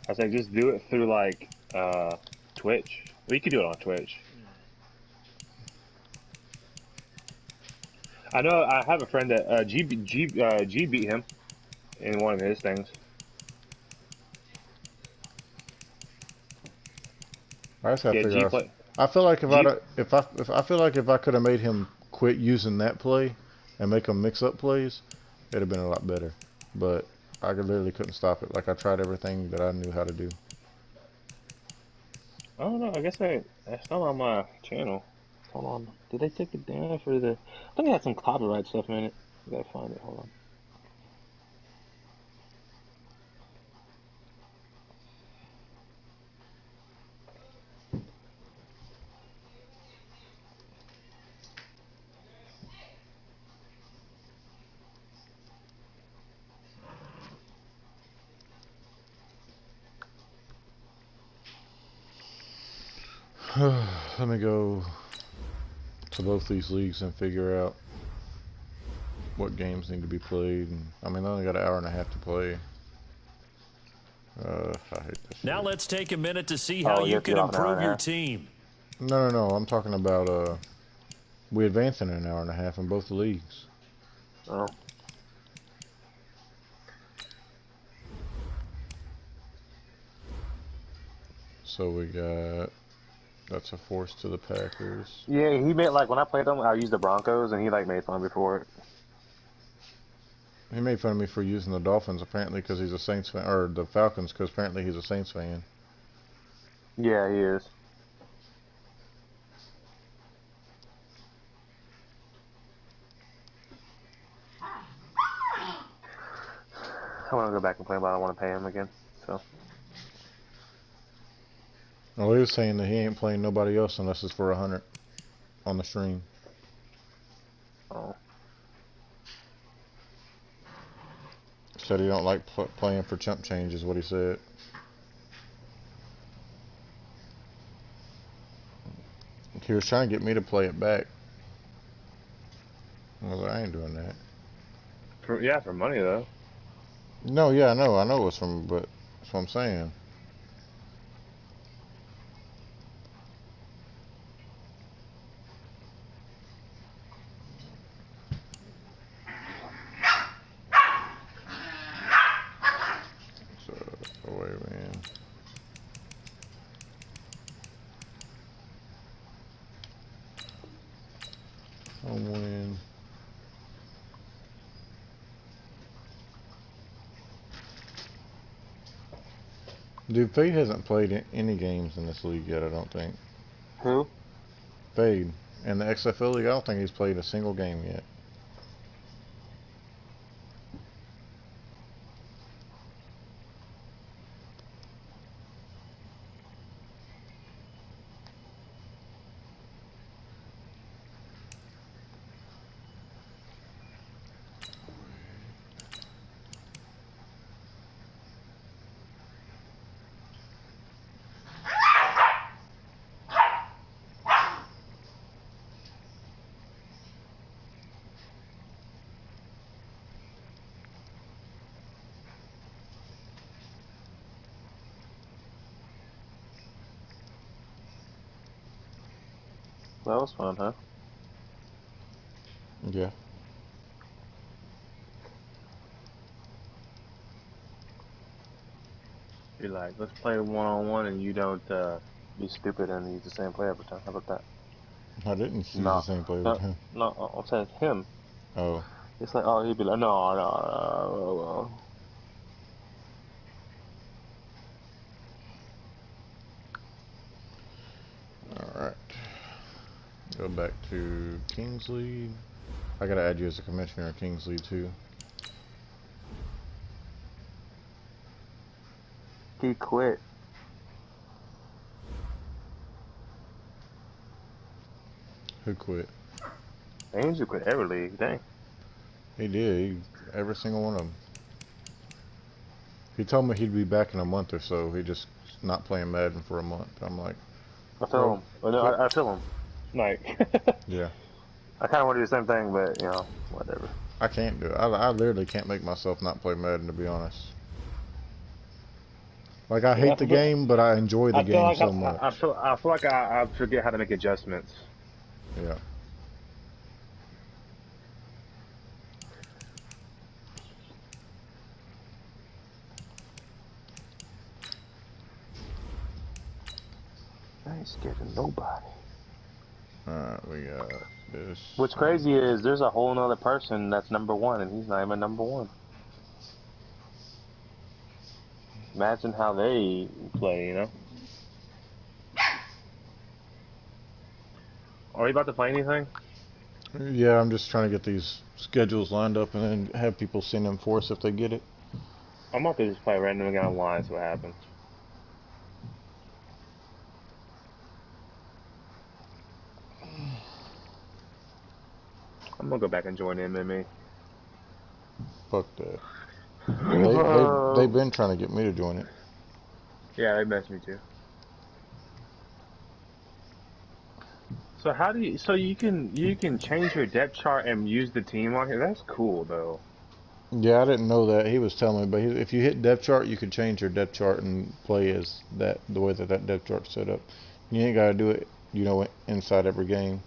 I said, just do it through like Twitch. Well, you could do it on Twitch. I know. I have a friend that G beat him in one of his things. I just have to figure out. I feel like if I could have made him quit using that play and make him mix up plays, it'd have been a lot better. But I literally couldn't stop it. Like, I tried everything that I knew how to do. I don't know. I guess that's not on my channel. Hold on. Did they take it down for the? I think it had some copyright stuff in it. I gotta find it. Hold on. Let me go to both these leagues and figure out what games need to be played. And, I mean, I only got an hour and a half to play. I hate this. Now let's take a minute to see how you can improve your team. No. I'm talking about we advance in an hour and a half in both leagues. Oh. So we got, that's a force to the Packers. Yeah, he made, like, when I played them, I used the Broncos, and he, like, made fun of me for it. He made fun of me for using the Dolphins apparently because he's a Saints fan, or the Falcons because apparently he's a Saints fan. Yeah, he is. I want to go back and play, but I don't want to pay him again. So. Well, he was saying that he ain't playing nobody else unless it's for 100 on the stream. Oh. Said he don't like playing for chump change is what he said. He was trying to get me to play it back. I was like, I ain't doing that. For money though. No, yeah, I know it's from, but that's what I'm saying. So, away win. Home win. Dude, Fade hasn't played any games in this league yet, I don't think. Who? Fade. In the XFL league, I don't think he's played a single game yet. That was fun, huh? Yeah. Be like, let's play one-on-one, and you don't be stupid and use the same play every time. How about that? I didn't use No, the same play every no, time. no. I'm saying him. Oh. It's like, oh, he'd be like, no. Alright. Go back to Kings League. I gotta add you as a commissioner of Kings League too. He quit. Who quit? Angel quit every league. Dang. He did. Every single one of them. He told me he'd be back in a month or so. He just not playing Madden for a month. I'm like, I feel him. I feel him. Like, yeah. I kind of want to do the same thing, but, you know, whatever. I can't do it. I literally can't make myself not play Madden, to be honest. Like, I hate the game, but I enjoy the game so much. I feel like I forget how to make adjustments. Yeah. I ain't scared of nobody. Alright, we got this. What's crazy is there's a whole nother person that's #1, and he's not even #1. Imagine how they play, you know? Are you about to play anything? Yeah, I'm just trying to get these schedules lined up and then have people send them for us if they get it. I'm about to just play random guy online, see what happens. I'm gonna go back and join MMA. Fuck that. They've been trying to get me to join it. Yeah, they messed me too. So how do you? So you can change your depth chart and use the team on here. That's cool though. Yeah, I didn't know that. He was telling me, but if you hit depth chart, you can change your depth chart and play as that, the way that depth chart's set up. You ain't got to do it, you know, inside every game.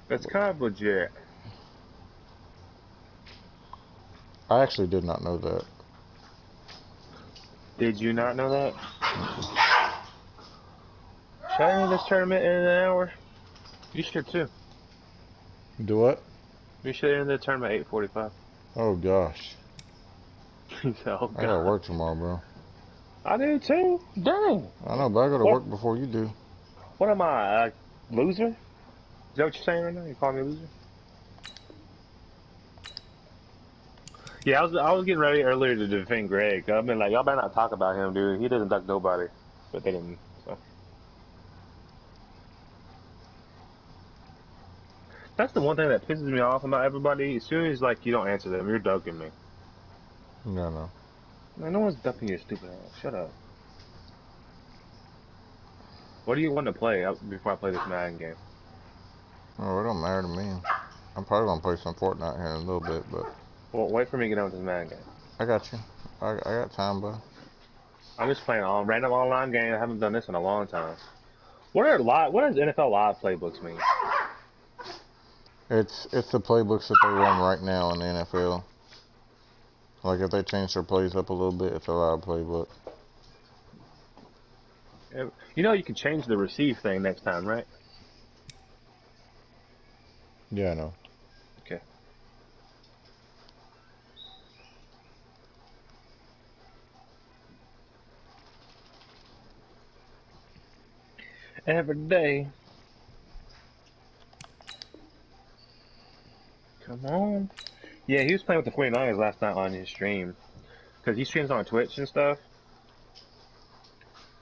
That's kind of legit. I actually did not know that. Did you not know that? Should I enter this tournament in an hour? You should too. Do what? You should enter the tournament at 8:45. Oh gosh. Oh, I gotta work tomorrow, bro. I do too. Dang. I know, but I gotta work before you do. What am I, a loser? Is that what you're saying right now? You calling me a loser? Yeah, I was getting ready earlier to defend Greg. I've been like, y'all better not talk about him, dude. He doesn't duck nobody. But they didn't, so. That's the one thing that pisses me off about everybody. As soon as, like, you don't answer them, you're ducking me. No. Man, no one's ducking your stupid ass. Shut up. What do you want to play before I play this Madden game? Oh, it don't matter to me. I'm probably gonna play some Fortnite here in a little bit, but. Well, wait for me to get on with this Madden game. I got you. I got time, bro. I'm just playing a random online game. I haven't done this in a long time. What does NFL Live playbooks mean? It's the playbooks that they run right now in the NFL. Like if they change their plays up a little bit, it's a live playbook. You know you can change the receive thing next time, right? Yeah, I know. Okay. Every day. Come on. Yeah, he was playing with the 49ers last night on his stream. Because he streams on Twitch and stuff.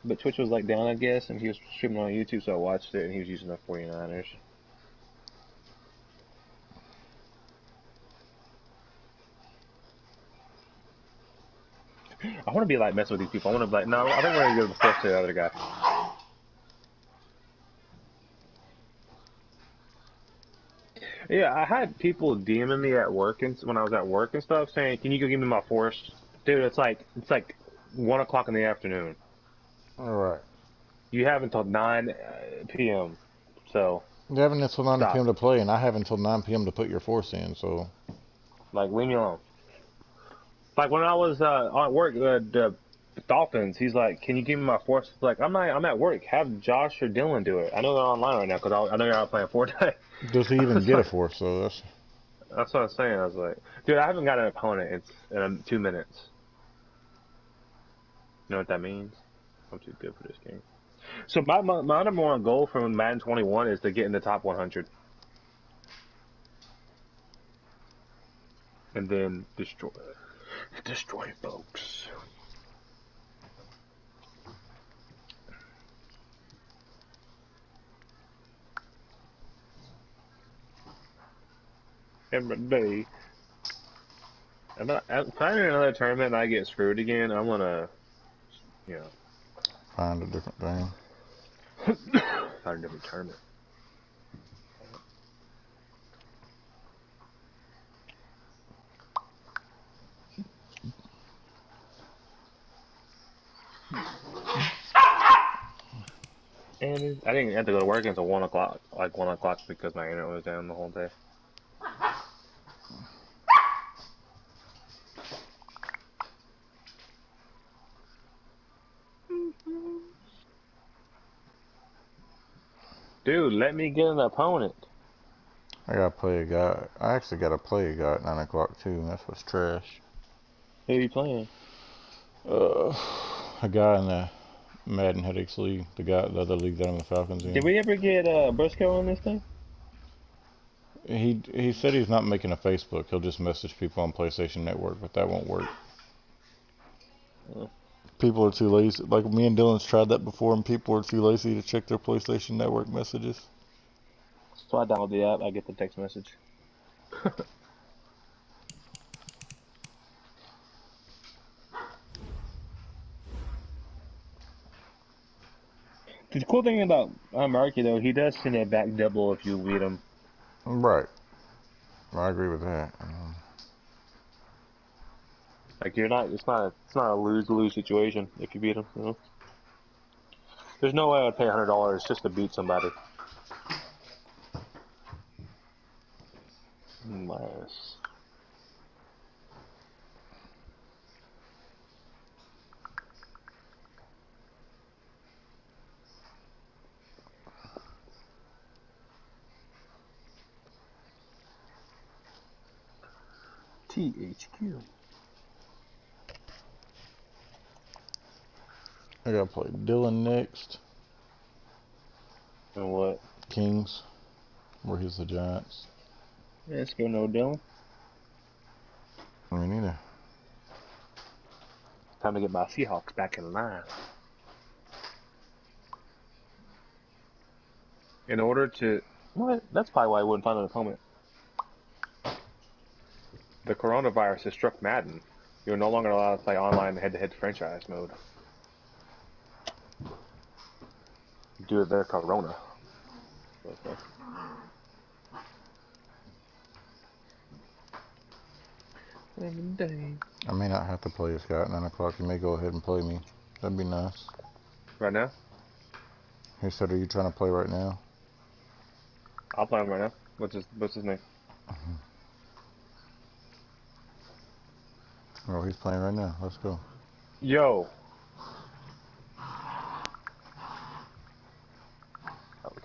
But Twitch was like down, I guess, and he was streaming on YouTube, so I watched it, and he was using the 49ers. I want to be like messing with these people. I want to be like, no, I think we're going to give the force to the other guy. Yeah, I had people DMing me at work and when I was at work and stuff, saying, "Can you go give me my force?" Dude, it's like 1 o'clock in the afternoon. All right. You have until 9 p.m. So. You have until 9 stop. p.m. to play, and I have until 9 p.m. to put your force in. So. Like, leave me alone. Like when I was at work, the Dolphins. He's like, "Can you give me my force?" Like, I'm at work. Have Josh or Dylan do it. I know they're online right now because I know you're out playing Fortnite. Does he even get a force? So that's what I'm saying. I was like, dude, I haven't got an opponent in 2 minutes. You know what that means? I'm too good for this game. So my number one goal from Madden 21 is to get in the top 100. And then destroy folks. Every day. If I enter another tournament and I get screwed again, I'm gonna, find a different thing. Find a different tournament. And I didn't have to go to work until 1 o'clock, like 1 o'clock, because my internet was down the whole day. Dude, let me get an opponent. I gotta play a guy. I actually gotta play a guy at 9 o'clock too. That's what's trash. Who are you playing? A guy in the Madden Headaches League. The other league that I'm the Falcons in. Did we ever get Briscoe on this thing? He said he's not making a Facebook. He'll just message people on PlayStation Network, but that won't work. Oh. People are too lazy. Like me and Dylan's tried that before, and people are too lazy to check their PlayStation Network messages. So I download the app. I get the text message. The cool thing about Marky, though, he does send it back double if you beat him. Right. I agree with that. Like it's not a lose-lose situation if you beat him. You know? There's no way I would pay $100 just to beat somebody. Nice. THQ. I gotta play Dylan next. And what? Kings, where he's the Giants. Yeah, let's go no Dylan. Me neither. Time to get my Seahawks back in line. In order to... What? That's probably why I wouldn't find an opponent. The coronavirus has struck Madden. You're no longer allowed to play online head-to-head franchise mode. Due to their corona. Okay. I may not have to play this guy at 9 o'clock. You may go ahead and play me. That'd be nice. Right now? He said, are you trying to play right now? I'll play him right now. What's his name? Oh, he's playing right now. Let's go. Yo.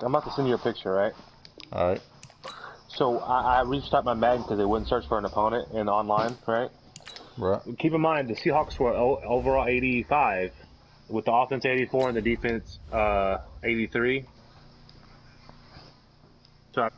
I'm about to send you a picture, right? Alright. So I restarted my Madden because they wouldn't search for an opponent in online, right? Right. Keep in mind the Seahawks were overall 85, with the offense 84 and the defense 83. So